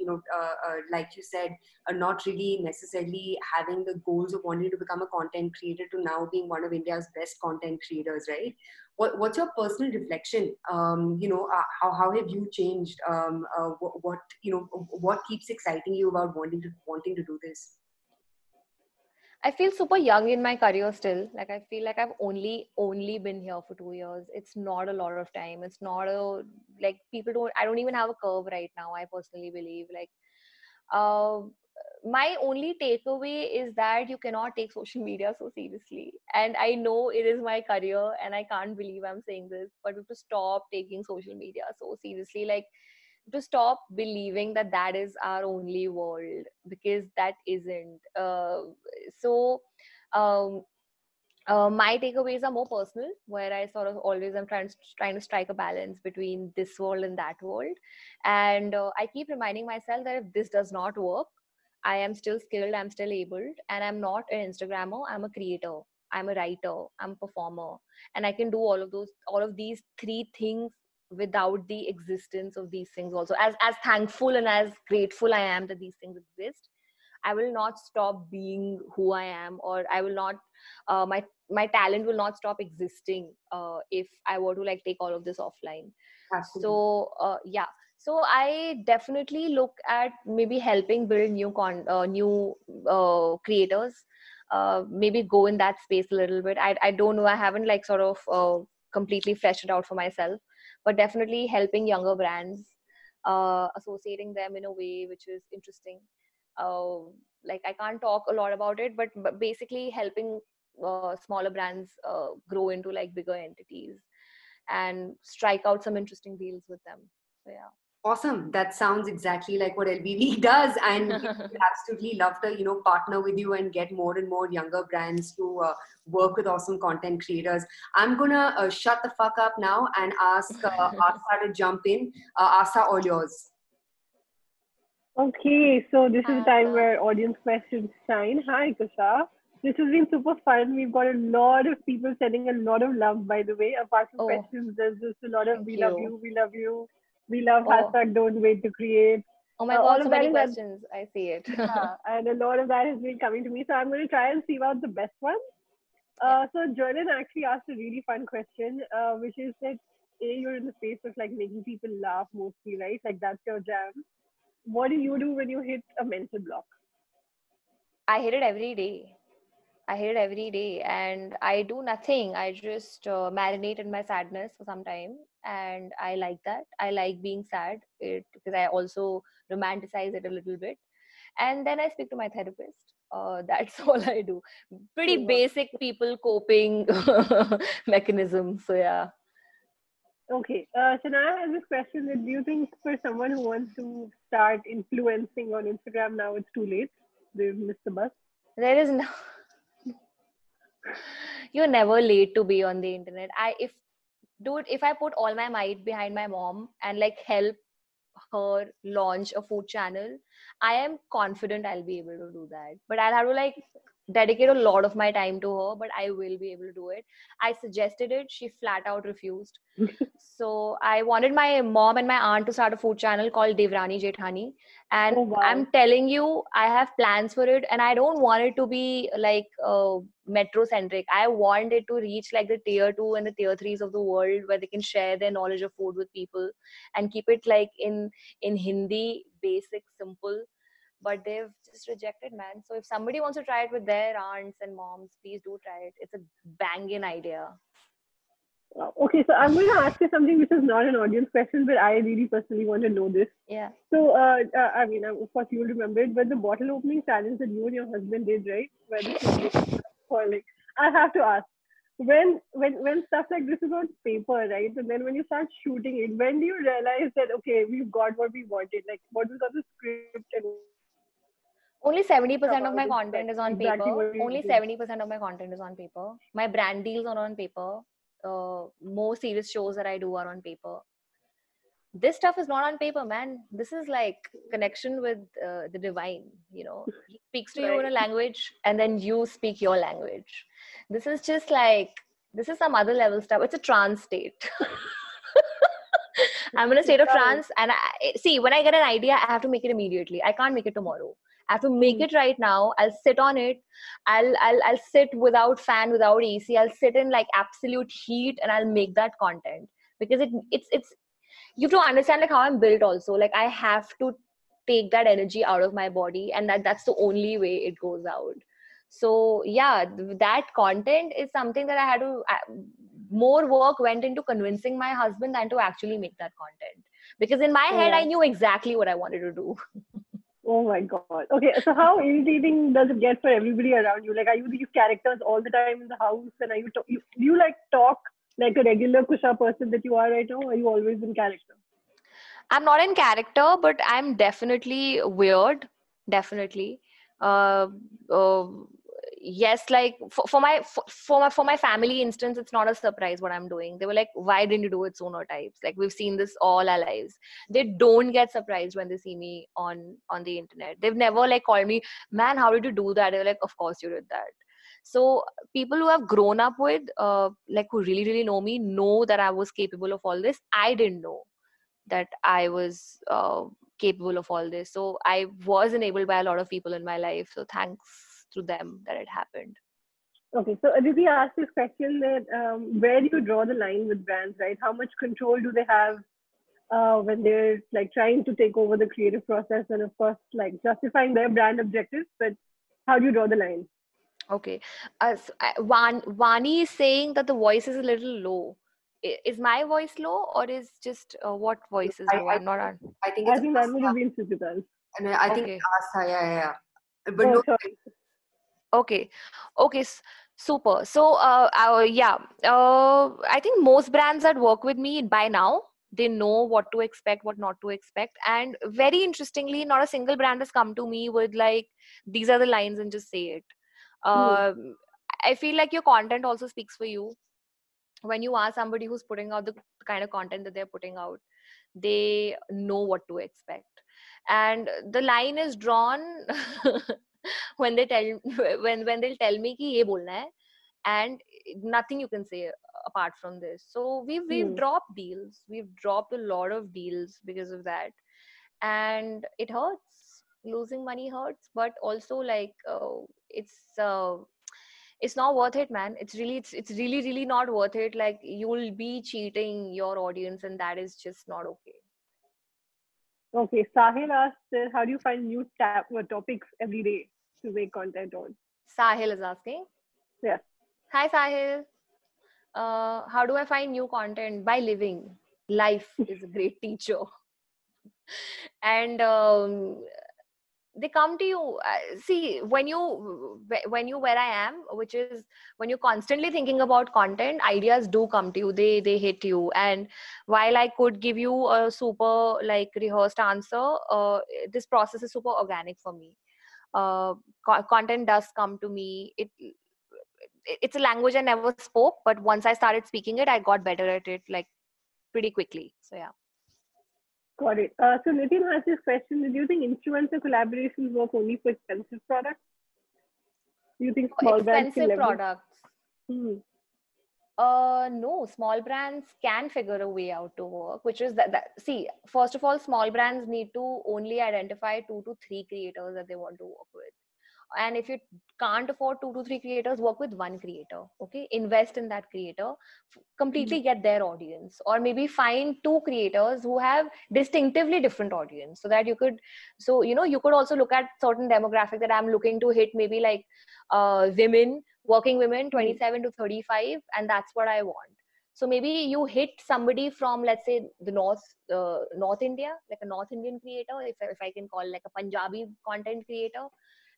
like you said, not really necessarily having the goals of wanting to become a content creator to now being one of India's best content creators, right? What's your personal reflection? How have you changed? What keeps exciting you about wanting to do this? I feel super young in my career still. Like, I feel like I've only been here for 2 years. It's not a lot of time. It's not a, like, I don't even have a curve right now. I personally believe, like, uh, my only takeaway is that you cannot take social media so seriously. And I know it is my career, and I can't believe I'm saying this, but we have to stop taking social media so seriously. Like, to stop believing that that is our only world, because that isn't. So um, my takeaways are more personal, where I sort of always am trying to strike a balance between this world and that world. And I keep reminding myself that if this does not work, I am still skilled, I'm still able, and I'm not an Instagrammer, I'm a creator, I'm a writer, I'm a performer, and I can do all of these three things without the existence of these things also. As thankful and as grateful I am that these things exist, I will not stop being who I am, or I will not, my talent will not stop existing if I were to, like, take all of this offline. Absolutely. So yeah, so I definitely look at maybe helping build new creators, maybe go in that space a little bit. I don't know, I haven't, like, sort of completely fleshed it out for myself, but definitely helping younger brands, associating them in a way which is interesting. uh, like, I can't talk a lot about it, but basically helping smaller brands grow into like bigger entities and strike out some interesting deals with them. So yeah. Awesome. That sounds exactly like what LBB does, and we would absolutely love to, partner with you and get more and more younger brands to work with awesome content creators. I'm gonna shut the fuck up now and ask Asa to jump in. Asa, all yours. Okay, so this is the Hi, time Asa. where audience questions shine. Hi, Kusha. This has been super fun. We've got a lot of people sending a lot of love, by the way. Apart from Oh, questions, there's just a lot of thank we love you. you, we love you, we love Oh, hashtag don't wait to create. oh my All God, of so that many is, questions. I see it. yeah, and a lot of that has been coming to me. So I'm going to try and sieve out the best one. Yeah. So Jordan actually asked a really fun question, which is that you're in the space of like making people laugh mostly, right? Like that's your jam. What do you do when you hit a mental block? I hit it every day. I hit it every day and I do nothing. I just marinate in my sadness for some time. And I like that. I like being sad because I also romanticize it a little bit. And then I speak to my therapist. That's all I do. Pretty Oh, wow. basic people coping mechanism. So yeah. Okay, Shania has this question that do you think for someone who wants to start influencing on Instagram now it's too late? They've missed the bus. There is no you're never late to be on the internet. If I put all my might behind my mom and like help her launch a food channel, I am confident I'll be able to do that. But I'll have to like dedicate a lot of my time to her, but I will be able to do it. I suggested it, she flat out refused. So I wanted my mom and my aunt to start a food channel called Devrani Jethani. And Oh I'm wow. telling you, I have plans for it, and I don't want it to be like metro centric. I want it to reach like the tier 2 and the tier 3s of the world where they can share their knowledge of food with people and keep it like in Hindi, basic, simple. But they've just rejected, man. So if somebody wants to try it with their aunts and moms, please do try it. It's a banging idea. Wow. Okay, so I'm going to ask you something which is not an audience question, but I really personally want to know this. Yeah. So, I mean, of course, you'll remember it, but the bottle opening challenge that you and your husband did, right? Where the snowball falling. I have to ask, when stuff like this is on paper, right? And then when you start shooting it, when do you realize that okay, we've got what we wanted? Like, what was on the script and when did you realize that Only whatever has 70% come of out my is content like is on exactly paper. what we Only wanted? 70% of my content is on paper. My brand deals are on paper. More serious shows that I do are on paper. This stuff is not on paper, man. This is like connection with the divine. He speaks to you in a Right. language and then you speak your language. This is just like, this is some other level stuff. It's a trance state. I'm in a It state of sounds. trance, and see, when I get an idea, I have to make it immediately. I can't make it tomorrow. I have to make Hmm. it right now. I'll sit on it. I'll sit without fan, without AC. I'll sit in like absolute heat, and I'll make that content because it's you have to understand like how I'm built. Also, like I have to take that energy out of my body, and that's the only way it goes out. So yeah, that content is something that I had to more work went into convincing my husband than to actually make that content, because in my Oh head I wow. knew exactly what I wanted to do. Oh my god. Okay, so how irritating does it get for everybody around you? Like, are you these characters all the time in the house, and are do you like talk like a regular Kusha person that you are right now? Or are you always in character? I'm not in character, but I'm definitely weird. Definitely. Uh, uh, yes, like for my family instance, it's not a surprise what I'm doing. They were like, "Why didn't you do it sooner?" Types. Like we've seen this all our lives. They don't get surprised when they see me on the internet. They've never like called me, "Man, how did you do that?" They're like, "Of course you did that." So people who have grown up with, like who really really know that I was capable of all this. I didn't know that I was capable of all this. So I was enabled by a lot of people in my life. So thanks to them that it happened. Okay, so Aditi asked this question that where do you draw the line with brands, right? How much control do they have when they're like trying to take over the creative process and of course like justifying their brand objectives, but how do you draw the line? Okay. Vani is saying that the voice is a little low. Is my voice low or is just what voice is I, low? I, I'm not on. I think I it's think that would Asa. have been Suchita's. And I think it's Okay. Asa. Yeah, yeah, yeah. But Oh, no, sorry. Okay. Okay. Super. So, I think most brands that work with me by now, they know what to expect, what not to expect. And very interestingly, not a single brand has come to me with like, these are the lines and just say it. Hmm. I feel like your content also speaks for you. When you are somebody who's putting out the kind of content that they're putting out, they know what to expect. And the line is drawn when they tell when they'll tell me ki ye bolna hai, and nothing you can say apart from this. So we've Hmm. dropped deals, we've dropped a lot of deals because of that. And it hurts, losing money hurts, but also like it's not worth it, man. It's really really not worth it. Like, you'll be cheating your audience, and that is just not okay. Okay, Sahil asked, how do you find new topics every day to make content on? Sahil is asking. Yeah. Hi Sahil. How do I find new content? By living. Life is a great teacher. And they come to you. See, when you where I am, which is when you're constantly thinking about content, ideas do come to you, they hit you. And while I could give you a super like rehearsed answer, this process is super organic for me. Content does come to me. It's a language I never spoke, but once I started speaking it, I got better at it like pretty quickly. So yeah. Got it. So Nitin has this question: do you think influencer collaborations work only for expensive products? Do you think small brands can Expensive leverage? products. Hmm. No, small brands can figure a way out to work, which is that see, first of all, small brands need to only identify 2 to 3 creators that they want to work with. And if you can't afford 2 to 3 creators, work with one creator. Okay, invest in that creator, Hmm. completely get their audience, or maybe find 2 creators who have distinctively different audience, so that you could, so you could also look at certain demographic that I'm looking to hit, maybe like women, working women, Hmm. 27 to 35, and that's what I want. So maybe you hit somebody from, let's say, the North India, like a North Indian creator, if I can call, like a Punjabi content creator.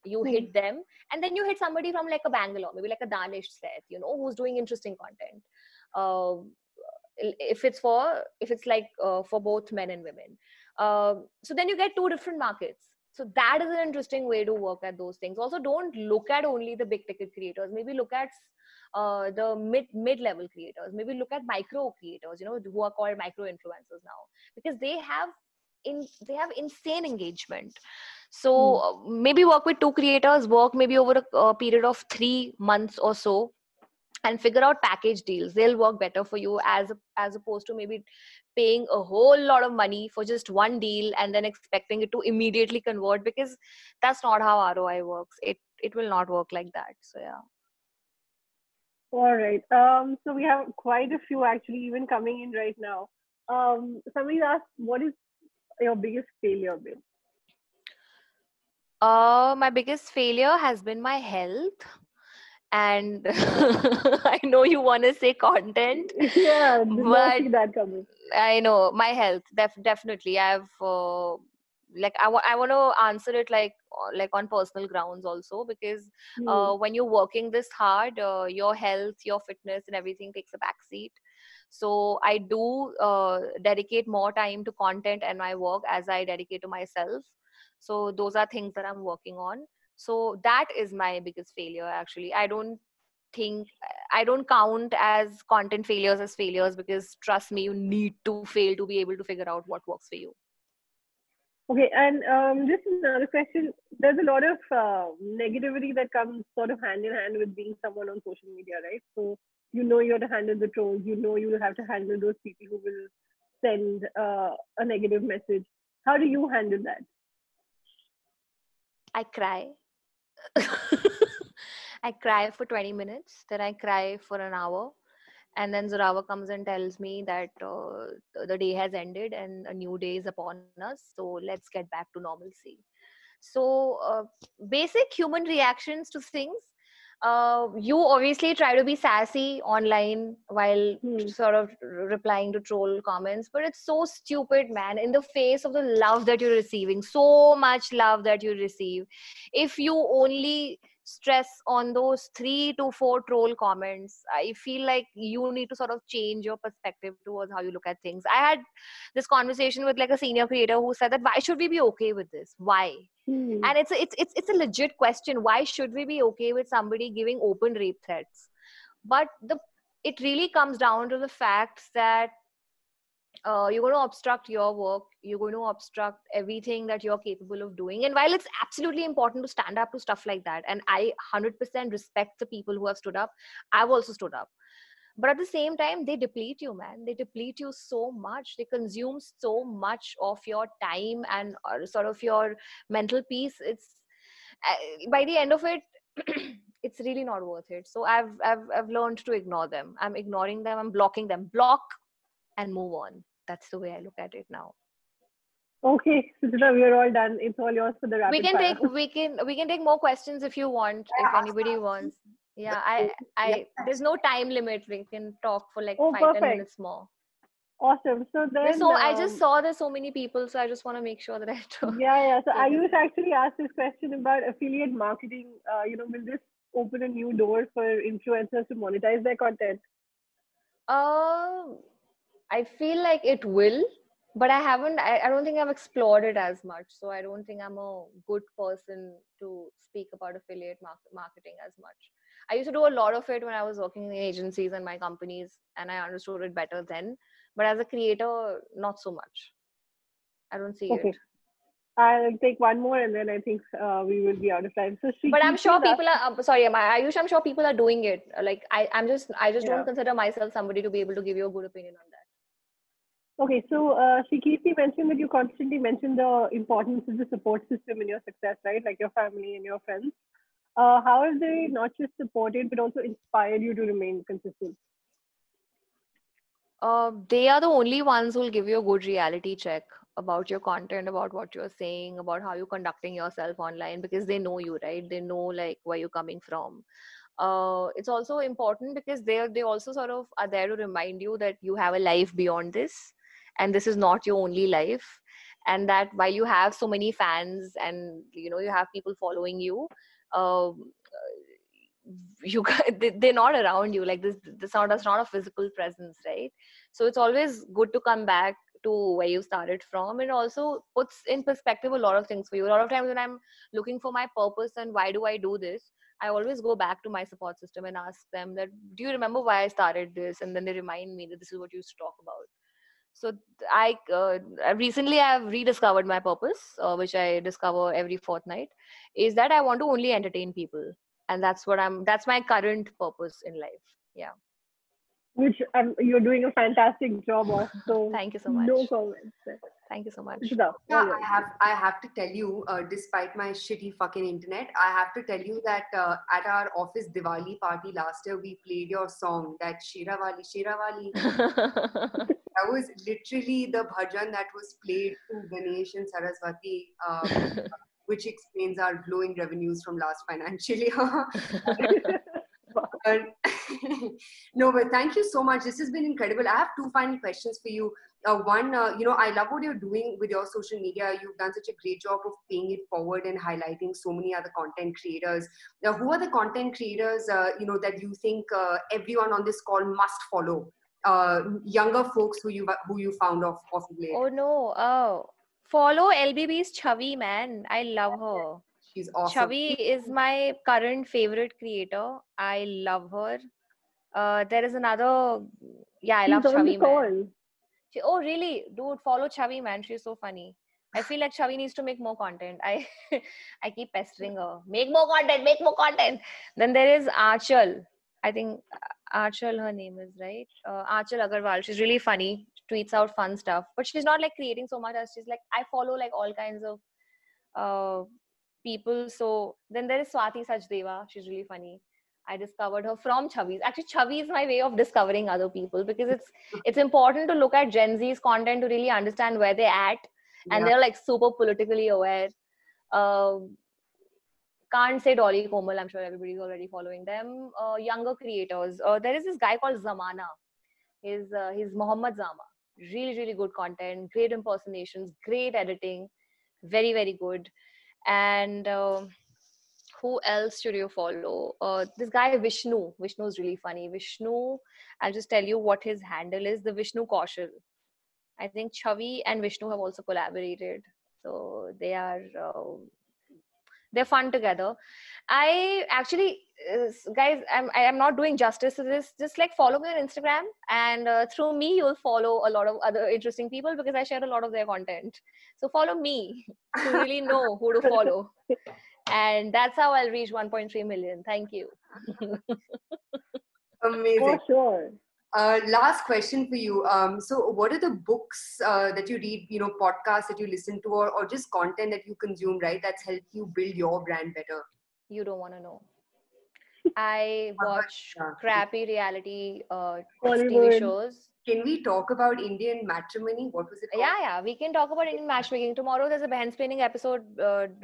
You Hmm. hit them, and then you hit somebody from like a Bangalore, maybe like a Danish Seth, who's doing interesting content. uh, if it's like for both men and women. So then you get 2 different markets. So that is an interesting way to work at those things. Also, don't look at only the big ticket creators. Maybe look at the mid level creators. Maybe look at micro creators, who are called micro influencers now, because they have insane engagement. So Hmm. maybe work with 2 creators, work maybe over a period of 3 months or so, and figure out package deals. They'll work better for you, as opposed to maybe paying a whole lot of money for just one deal and then expecting it to immediately convert, because that's not how ROI works. It will not work like that. So yeah. All right. So we have quite a few actually even coming in right now. Somebody asked, what is your biggest failure, Bill? My biggest failure has been my health. And I know you want to say content, Yeah, did not but see that coming. I know my health. Definitely, I've like I want to answer it like on personal grounds also, because Hmm. when you're working this hard, your health, your fitness, and everything takes a backseat. So I do dedicate more time to content and my work as I dedicate to myself. So those are things that I'm working on. So that is my biggest failure. Actually, think I don't count as content failures as failures, because trust me, you need to fail to be able to figure out what works for you. Okay, and just another question. There's a lot of negativity that comes sort of hand in hand with being someone on social media, right? So you have to handle the trolls. You have to handle those people who will send a negative message. How do you handle that? I cry. I cry for 20 minutes, then I cry for an hour, and then Zorawa comes and tells me that the day has ended and a new day is upon us. So let's get back to normalcy. So basic human reactions to things. You obviously try to be sassy online while Hmm. sort of replying to troll comments, but it's so stupid, man. In the face of the love that you're receiving, so much love that you receive, if you only stress on those 3 to 4 troll comments. I feel like you need to sort of change your perspective towards how you look at things. I had this conversation with like a senior creator who said that why should we be okay with this? Why? Hmm. And it's a legit question. Why should we be okay with somebody giving open rape threats? But it really comes down to the facts that you're going to obstruct your work, you're going to obstruct everything that you're capable of doing. And while it's absolutely important to stand up to stuff like that, and I 100% respect the people who have stood up, I've also stood up. But at the same time, they deplete you, man. They deplete you so much. They consume so much of your time and sort of your mental peace. It's by the end of it, it's really not worth it. So I've learned to ignore them. I'm ignoring them. I'm blocking them. Block and move on. That's the way I look at it now. Okay, Suchita, we are all done. It's all yours for the We rapid can fire. take more questions if you want, if anybody wants. Yeah, there's no time limit. We can talk for like Oh, 5-10 perfect. minutes more. Awesome. So then, I just saw there's so many people, so I just want to make sure that I talk. yeah. So I take used to actually ask this question about affiliate marketing. Will this open a new door for influencers to monetize their content? I feel like it will, but I don't think I've explored it as much. So I don't think I'm a good person to speak about affiliate marketing as much. I used to do a lot of it when I was working in agencies and my companies, and I understood it better then. But as a creator, not so much. I don't see Okay. it. I'll take one more, and then I think we will be out of time. So But I'm sure Srikirti people are sorry, Ayush, I'm sure people are doing it. Like I just Yeah. don't consider myself somebody to be able to give you a good opinion on that. Okay, so Srikirti mentioned that you constantly mention the importance of the support system in your success, right? Like your family and your friends. How have they not just supported but also inspired you to remain consistent? They are the only ones who will give you a good reality check about your content, about what you're saying, about how you're conducting yourself online, because they know you, right? They know like where you're coming from. It's also important because they also sort of are there to remind you that you have a life beyond this, and this is not your only life, and that while you have so many fans and you have people following you, um, they're not around you. Like this sound is not a physical presence, right? So it's always good to come back to where you started from, and also puts in perspective a lot of things for you. A lot of times when I'm looking for my purpose and why do I do this, I always go back to my support system and ask them that, do you remember why I started this? And then they remind me that this is what you used to talk about. So recently I've rediscovered my purpose, which I discover every fortnight, is that I want to only entertain people, and that's my current purpose in life. Yeah. Which you're doing a fantastic job of. So Thank you so no much. comments. Thank you so much. Suchita, Yeah, all yours. I have to tell you, despite my shitty fucking internet, I have to tell you that at our office Diwali party last year, we played your song, that Sherawali, Sherawali. That was literally the bhajan that was played to Ganesh and Saraswati, which explains our glowing revenues from last financial year. But no, but thank you so much. This has been incredible. I have two final questions for you. One, I love what you're doing with your social media. You've done such a great job of paying it forward and highlighting so many other content creators. Now, who are the content creators, that you think everyone on this call must follow? Younger folks who you found of late. Oh no. Follow LBB's Chavi, man. I love her. She's awesome. Chavi is my current favorite creator. I love her. There is another. Yeah, I love She's on the Chavi, man. call. Oh really, dude? Follow Chavi, man. She's so funny. I feel like Chavi needs to make more content. I keep pestering her. Make more content. Make more content. Then there is Achal. I think Achal, her name is, right. Achal Agarwal. She's really funny. Tweets out fun stuff, but she's not like creating so much as she's like, I follow like all kinds of uh, people. So then there is Swati Sachdeva. She's really funny. I discovered her from Chavis. Actually, Chavi is my way of discovering other people, because it's important to look at Gen Z's content to really understand where they're at, and they're like super politically aware. Uh, can't say Dolly Komal. I'm sure everybody's already following them. Younger creators. There is this guy called Zamana. He's Muhammad Zama. Really, really good content. Great impersonations. Great editing. Very, very good. And Who else should you follow? This guy Vishnu. Vishnu is really funny. Vishnu, I'll just tell you what his handle is. The Vishnu Kaushal. I think Chavi and Vishnu have also collaborated. So they're fun together. I actually, guys, I'm not doing justice to this. Just like follow me on Instagram, and through me you'll follow a lot of other interesting people because I share a lot of their content. So follow me to really know who to follow, and that's how I'll reach 1.3 million. Thank you. Amazing. For sure. Last question for you. So what are the books that you read, podcasts that you listen to, or just content that you consume, right, that's helped you build your brand better? You don't want to know. I watch Yeah. crappy reality TV Bollywood. shows. Can we talk about Indian matrimony? What was it called? Yeah, we can talk about Indian matchmaking. Tomorrow there's a behind-splaining episode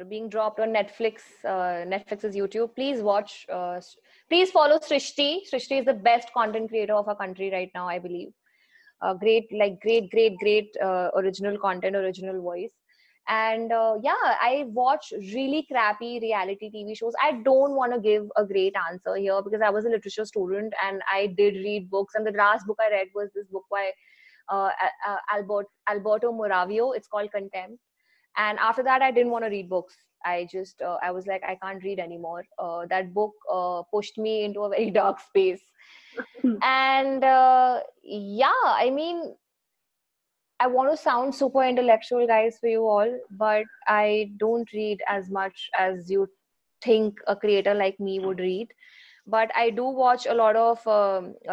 being dropped on Netflix, Netflix's YouTube. Please watch. Please follow Srishti. Srishti is the best content creator of our country right now, I believe. Great original content, original voice. And I watch really crappy reality TV shows. I don't want to give a great answer here because I was a literature student and I did read books. And the last book I read was this book by Alberto Moravio. It's called Contempt. And after that, I didn't want to read books. I was like, I can't read anymore. That book pushed me into a very dark space. And I mean, I want to sound super intellectual, guys, for you all, but I don't read as much as you think a creator like me would read. But I do watch a lot of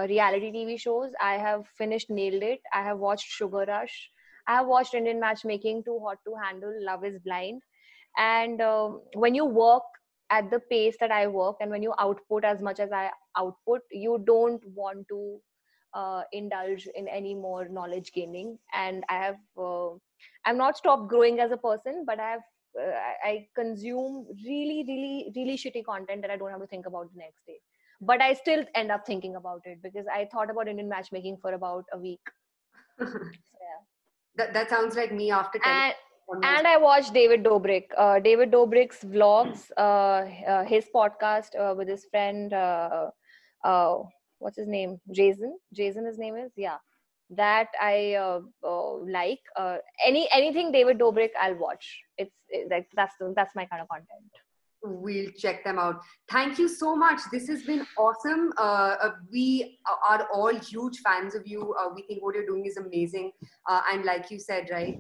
reality TV shows. I have finished Nailed It. I have watched Sugar Rush. I have watched Indian Matchmaking, Too Hot to Handle, Love is Blind. And when you work at the pace that I work and when you output as much as I output, you don't want to indulge in any more knowledge gaining. And I've not stopped growing as a person, but I consume really shitty content that I don't have to think about the next day. But I still end up thinking about it because I thought about Indian matchmaking for about a week. So, yeah. That sounds like me after 10. And I watched David Dobrik. David Dobrik's vlogs, his podcast with his friend, what's his name? Jason, his name is. Yeah. That I like. Anything David Dobrik, I'll watch. Like that's my kind of content. We'll check them out. Thank you so much. This has been awesome. We are all huge fans of you. We think what you're doing is amazing. And like you said, right,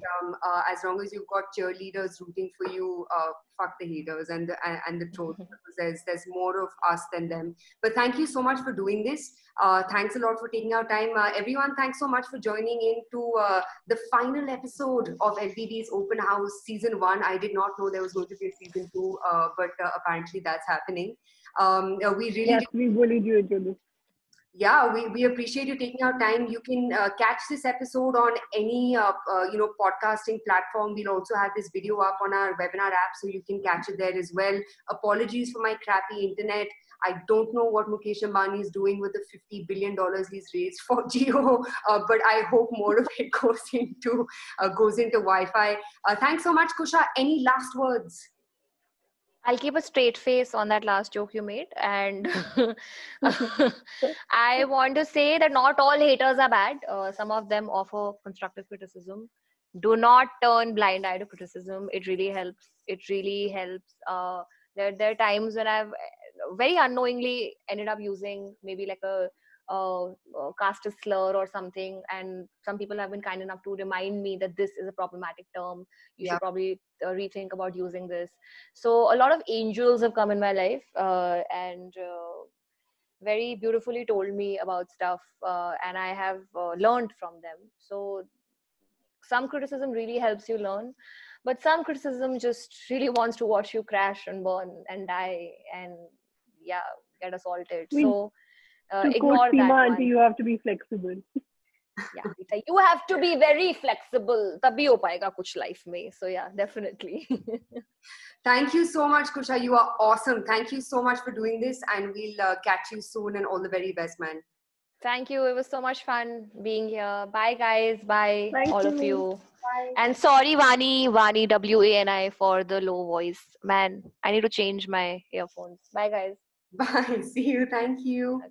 as long as you've got cheerleaders rooting for you, fuck the haters and the trolls. There's more of us than them. But thank you so much for doing this. Thanks a lot for taking our time. Everyone, thanks so much for joining in to the final episode of LBB's Open House Season 1. I did not know there was going to be a Season 2, but apparently that's happening. We really we bullied you into this. Yeah, we appreciate you taking our time. You can catch this episode on any podcasting platform. We'll also have this video up on our webinar app, so you can catch it there as well. Apologies for my crappy internet. I don't know what Mukesh Ambani is doing with the $50 billion he's raised for Jio, but I hope more of it goes into Wi-Fi. Thanks so much, Kusha. Any last words? I'll keep a straight face on that last joke you made. And I want to say that not all haters are bad. Some of them offer constructive criticism. Do not turn blind eye to criticism. It really helps. There are times when I've very unknowingly ended up using maybe like a caste slur or something, and some people have been kind enough to remind me that this is a problematic term. You should probably rethink about using this. So a lot of angels have come in my life and very beautifully told me about stuff, and I have learned from them. So some criticism really helps you learn, but some criticism just really wants to watch you crash and burn and die and get assaulted. So ignore that one. You have to be flexible. Yeah, you have to be very flexible. Tabhi ho payega kuch life mein. So yeah, definitely. Thank you so much, Kusha. You are awesome. Thank you so much for doing this, and we'll catch you soon. And all the very best, man. Thank you. It was so much fun being here. Bye, guys. Bye, all of you. Bye. And sorry, Vani, Wani, for the low voice. Man, I need to change my earphones. Bye, guys. Bye. See you. Thank you.